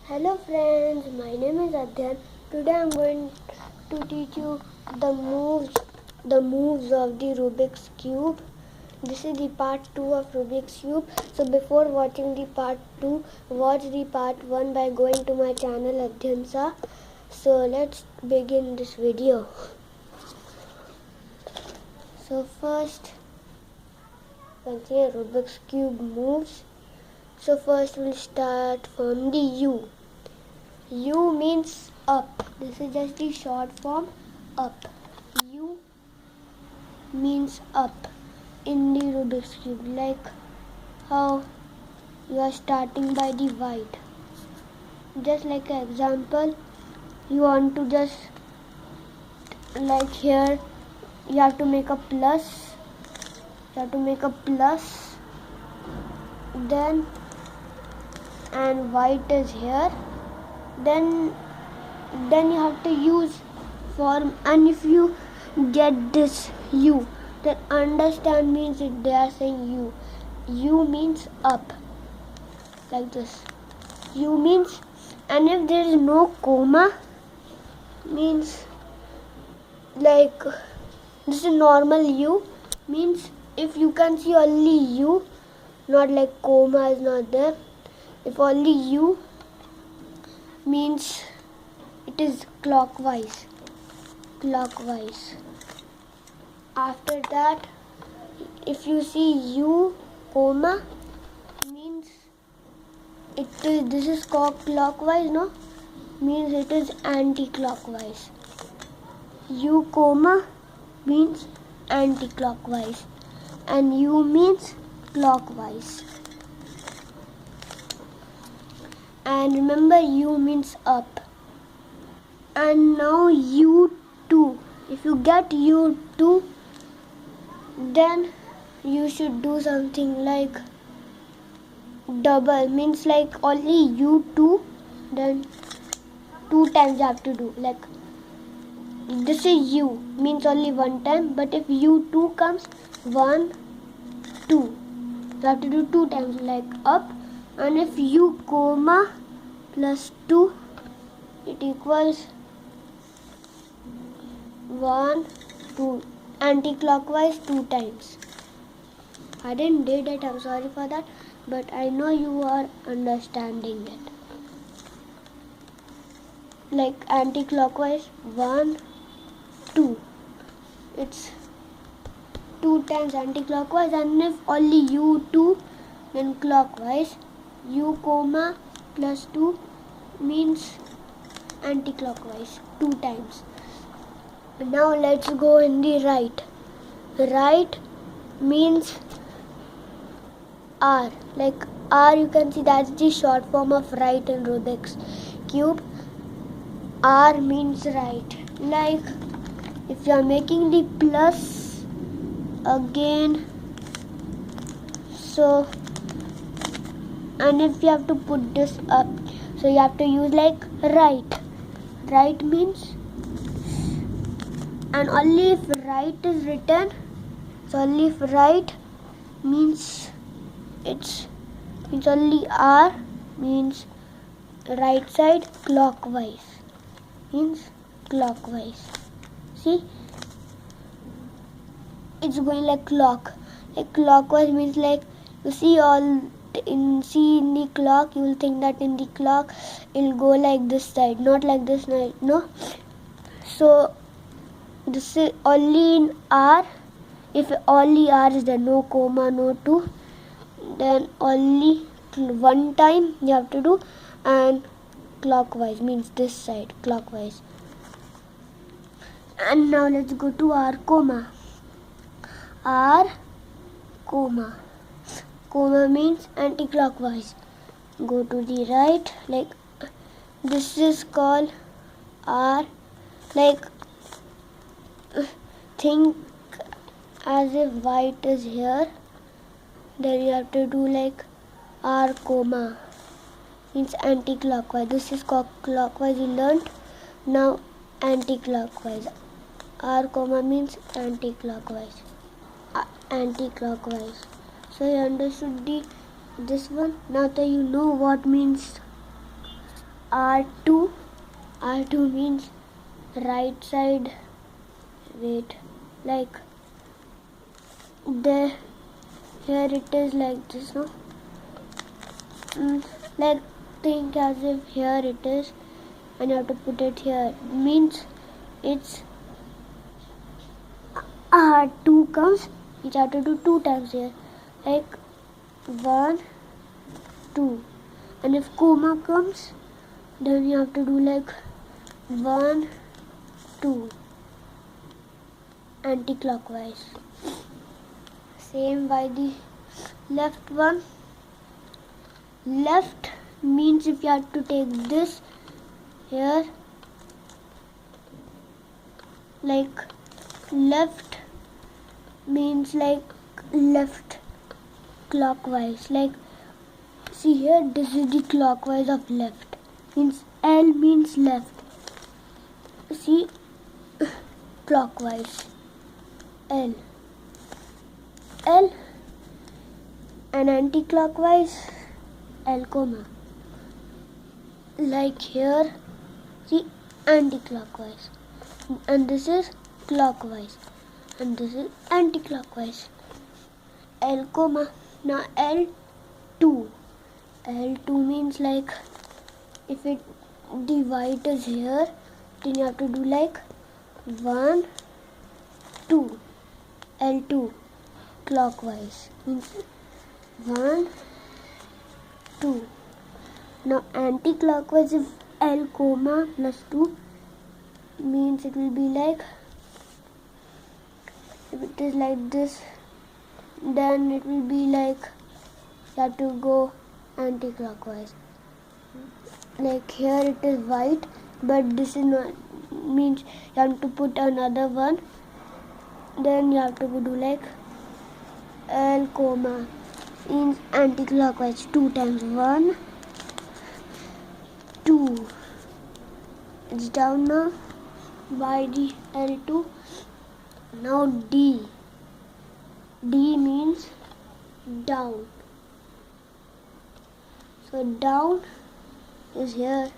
Hello friends, my name is Adyan. Today I am going to teach you the moves of the Rubik's Cube. This is the part 2 of Rubik's Cube. So before watching the part 2, watch the part 1 by going to my channel Adyan Sa. So let's begin this video. So first, you can see Rubik's Cube moves. So first we'll start from the U. U means up. This is just the short form, up. U means up in the Rubik's Cube, like how you are starting by the white. Just like an example, you want to just, like here, you have to make a plus. Then, and white is here. Then you have to use form, and if you get this U, then understand means they are saying U. U means up, like this. U means, and if there is no comma, means like this is normal U, means if you can see only U, not like comma is not there. If only U, means it is clockwise. After that, if you see U comma, means this is clockwise, no? Means it is anti-clockwise. U comma means anti-clockwise, and U means clockwise. And remember, U means up. And now U2. If you get U2, then you should do something like double. Means like only U2, then 2 times you have to do. Like this is U, means only 1 time. But if U2 comes, 1, 2. You have to do 2 times, like up. And if U comma plus 2, it equals 1, 2. Anti-clockwise 2 times. I didn't did it, I'm sorry for that, but I know you are understanding it. Like anti-clockwise 1, 2. It's 2 times anti-clockwise, and if only U2, then clockwise. U comma plus 2 means anti-clockwise 2 times. Now let's go in the right. Right means R. Like R, you can see that's the short form of right in Rubik's Cube. R means right. Like if you are making the plus again, so, and if you have to put this up, so you have to use like right. Right means, and only if right is written, so only if right means only R means right side, clockwise means clockwise. See, it's going like clock. Like clockwise means like you see in the clock, you will think that in the clock it will go like this side, not like this side, no. So this is only in R. If only R is there, no comma, no 2, then only 1 time you have to do, and clockwise means this side, clockwise. And now let's go to R comma. R comma. Comma means anti-clockwise. Go to the right, like this is called R. Like think as if white is here, then you have to do like R comma means anti-clockwise. This is clockwise, you learnt. Now anti-clockwise. R comma means anti-clockwise. So you understood this one. Now that you know what means R2. R2 means right side. Wait, like there, here it is like this, no? Like think as if here it is and you have to put it here. Means it's R2 comes, you have to do 2 times here. Like 1, 2. And if comma comes, then you have to do like 1, 2. Anti-clockwise. Same by the left one. Left means if you have to take this here, like left means like left clockwise. Like see here, this is the clockwise of left. Means L means left. See, clockwise. L. L. And anti-clockwise, L comma. Like here, see, anti-clockwise. And this is clockwise. And this is anti-clockwise. L comma. Now L2. L2 means like if it the white is here, then you have to do like 1, 2. L2 clockwise means 1, 2. Now anti-clockwise, if L comma plus 2 means it will be like, if it is like this, then it will be like you have to go anti-clockwise. Like here it is white, but this is not, means you have to put another one. Then you have to do like L comma means anti-clockwise 2 times. 1, 2. It's down now by the L2. Now D. D means down. So down is here.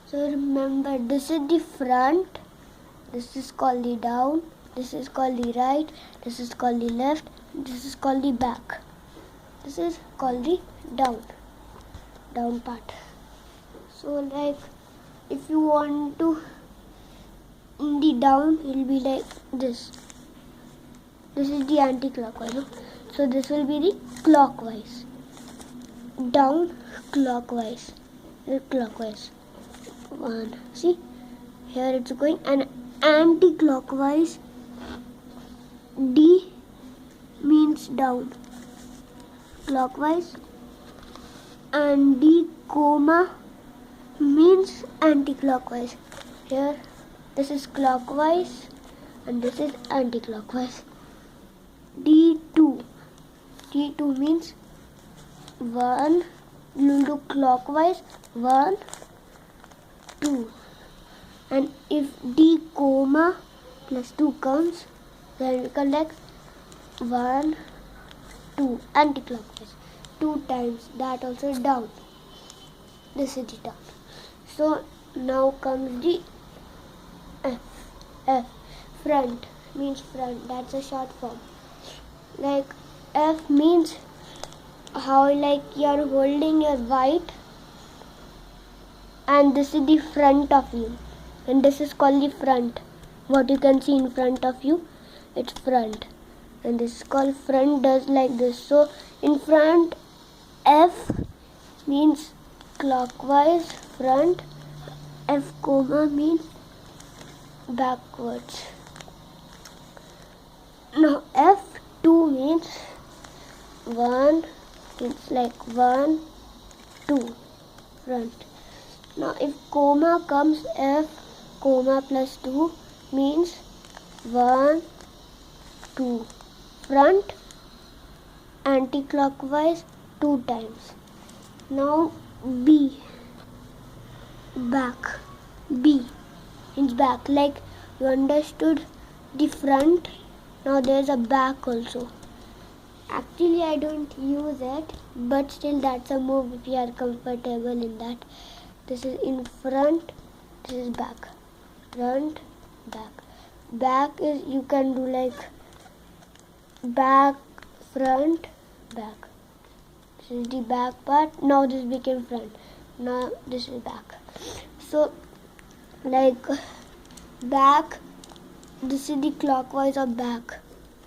So remember, this is the front, this is called the down, this is called the right, this is called the left, this is called the back. This is called the down part. So like if you want to in the down, it will be like this. This is the anti-clockwise, no? So this will be the clockwise. Down, clockwise, clockwise. 1. See, here it's going, and anti-clockwise. D means down, clockwise, and D comma means anti-clockwise. Here, this is clockwise, and this is anti-clockwise. D2. D2 means 1. You do clockwise. 1, 2. And if D comma plus 2 comes, then we collect 1, 2. Anti-clockwise. 2 times. That also down. This is the down. So now comes the F. F. Front means front. That's a short form. Like F means how like you are holding your white, and this is the front of you, and this is called the front. What you can see in front of you, it's front, and this is called front. Does like this. So in front, F means clockwise front. F comma means backwards. Now F2 means 1. It's like 1, 2, front. Now if comma comes, F comma plus 2 means 1, 2, front, anti-clockwise 2 times. Now B, back. B means back. Like you understood the front, now there's a back also. Actually, I don't use it, but still that's a move if you are comfortable in that. This is in front, this is back. Front, back. Back is, you can do like back, front, back. This is the back part. Now this became front. Now this is back. So like back, this is the clockwise of back.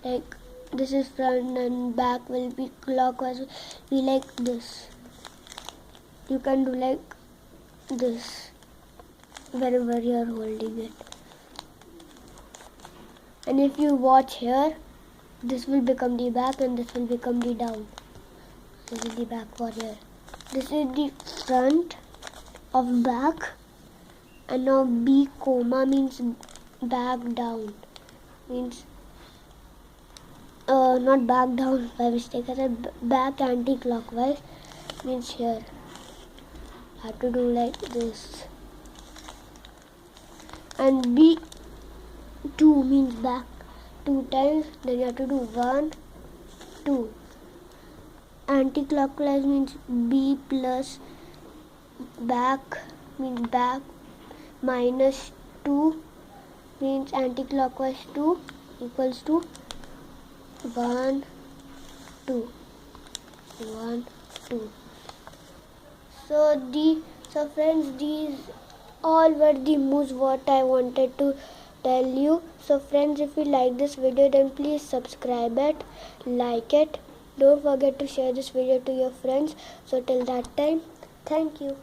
Like this is front and back will be clockwise. Be like this. You can do like this wherever you are holding it. And if you watch here, this will become the back and this will become the down. This is the back for here. This is the front of back. And now B comma means back down. Means not back down by mistake. I said back anti-clockwise. Means here. I have to do like this. And B2 means back 2 times. Then you have to do 1, 2. Anti-clockwise means B plus back means back minus 2 means anti-clockwise 2 equals to 1, 2. 1, 2. So friends, these all were the moves what I wanted to tell you. So friends, if you like this video, then please subscribe it, like it. Don't forget to share this video to your friends. So till that time, thank you.